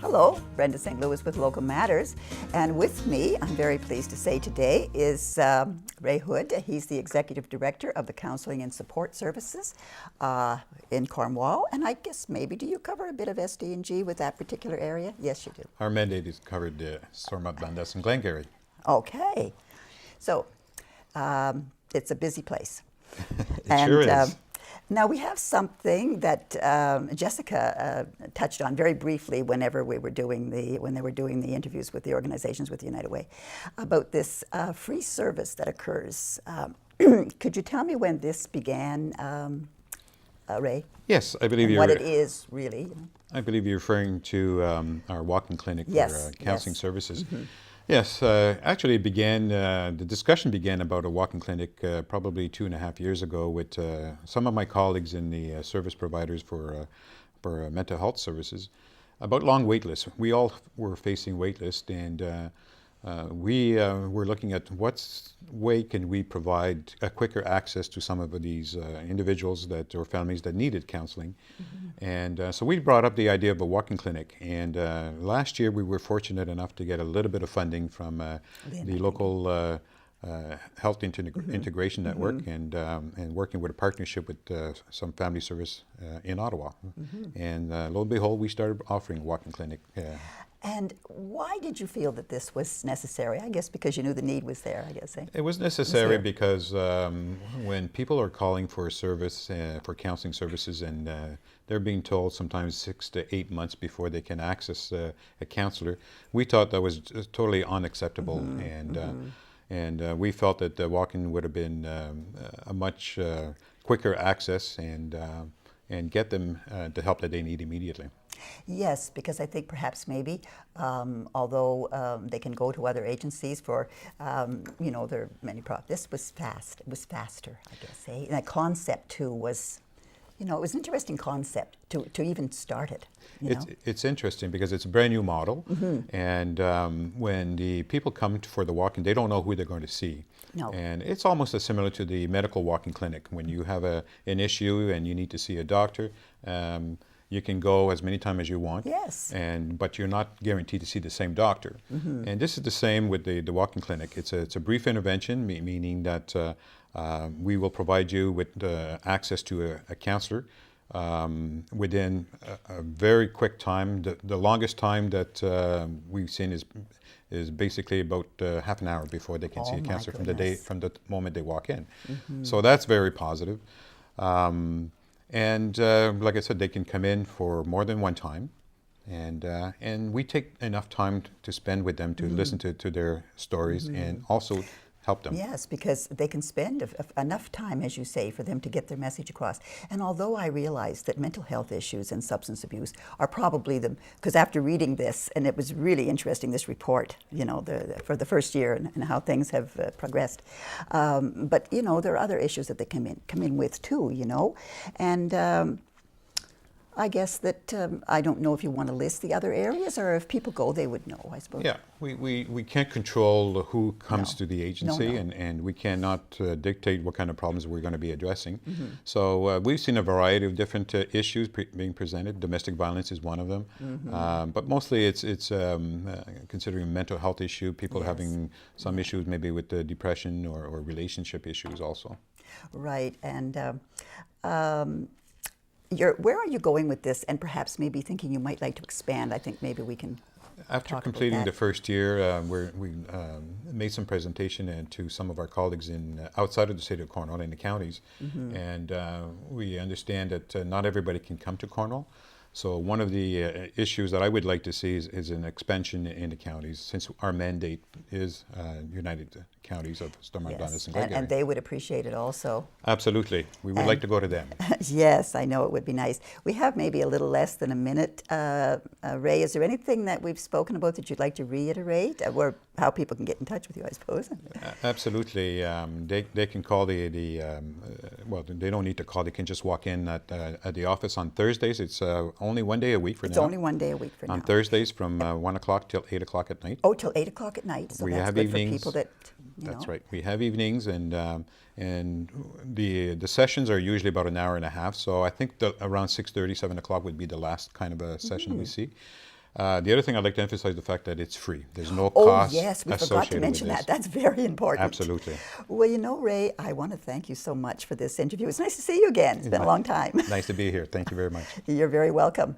Hello, Brenda St. Louis with Local Matters, and with me, I'm very pleased to say today, is Ray Houde. He's the Executive Director of the Counselling and Support Services in Cornwall, and I guess maybe do you cover a bit of SD&G with that particular area? Yes, you do. Our mandate is covered Stormont, Dundas, and Glengarry. Okay, so it's a busy place. It sure is. Now we have something that Jessica touched on very briefly whenever when they were doing the interviews with the organizations with United Way about this free service that occurs. Could you tell me when this began, Ray? Yes, I believe and you're. what it is really. I believe you're referring to our walk-in clinic Yes, for counseling yes. services. Mm-hmm. Yes, actually it began, the discussion began about a walk-in clinic probably 2.5 years ago with some of my colleagues in the service providers for mental health services about long wait lists. We all were facing wait lists, and we were looking at what way can we provide a quicker access to some of these individuals or families that needed counseling. Mm-hmm. And so we brought up the idea of a walk-in clinic. And last year we were fortunate enough to get a little bit of funding from the local health integration network, mm-hmm. and working with a partnership with some family service in Ottawa. Mm-hmm. And lo and behold, we started offering walk-in clinic. And why did you feel that this was necessary? I guess because you knew the need was there, I guess. Eh? It was necessary because when people are calling for a service, for counseling services, and they're being told sometimes 6 to 8 months before they can access a counselor, we thought that was totally unacceptable. Mm-hmm. And we felt that the walk-in would have been a much quicker access and get them the help that they need immediately. Yes, because I think perhaps maybe, although they can go to other agencies for, there are many problems. This was fast. It was faster, I guess. Eh? And that concept too was, it was an interesting concept to even start it. It's interesting because it's a brand new model, mm-hmm. and when the people come for the walk-in, they don't know who they're going to see. No. And it's almost as similar to the medical walk-in clinic. When you have an issue and you need to see a doctor, you can go as many times as you want. Yes. But you're not guaranteed to see the same doctor. Mm-hmm. And this is the same with the walk-in clinic. It's a brief intervention, meaning that we will provide you with access to a counselor within a very quick time. The longest time that we've seen is basically about half an hour before they can see a counselor from the moment they walk in. Mm-hmm. So that's very positive. And like I said, they can come in for more than one time, and we take enough time to spend with them to mm-hmm. listen to their stories, mm-hmm. and also help them. Yes, because they can spend enough time, as you say, for them to get their message across. And although I realize that mental health issues and substance abuse are probably because after reading this, and it was really interesting, this report, for the first year and how things have progressed. But, there are other issues that they come in with too, and I guess that I don't know if you want to list the other areas, or if people go, they would know, I suppose. Yeah, we can't control who comes to the agency, no. And we cannot dictate what kind of problems we're going to be addressing. Mm-hmm. So we've seen a variety of different issues being presented. Domestic violence is one of them, mm-hmm. But mostly it's considering a mental health issue, people yes. having some issues maybe with depression or relationship issues also. Right, and where are you going with this? And perhaps maybe thinking you might like to expand. I think maybe we can. After completing the first year, we made some presentation to some of our colleagues outside of the state of Cornwall in the counties, mm-hmm. and we understand that not everybody can come to Cornwall. So one of the issues that I would like to see is an expansion in the counties, since our mandate is United Counties of Stormont, Dundas, and Glengarry. And they would appreciate it also. Absolutely. We would like to go to them. Yes, I know it would be nice. We have maybe a little less than a minute. Ray, is there anything that we've spoken about that you'd like to reiterate? Or how people can get in touch with you, I suppose? Absolutely. They can call well, they don't need to call. They can just walk in at the office on Thursdays. It's only one day a week for now. It's only one day a week for now. On Thursdays from 1 o'clock till 8 o'clock at night. Oh, till 8 o'clock at night. So that's good for people that, That's right. We have evenings, and the sessions are usually about an hour and a half. So I think around 6:30, 7 o'clock would be the last kind of a session we see. The other thing I'd like to emphasize the fact that it's free. There's no Oh, cost yes, we forgot to associated mention with that. this. That's very important. Absolutely. Well, you know, Ray, I want to thank you so much for this interview. It's nice to see you again. It's been a long time. Nice to be here. Thank you very much. You're very welcome.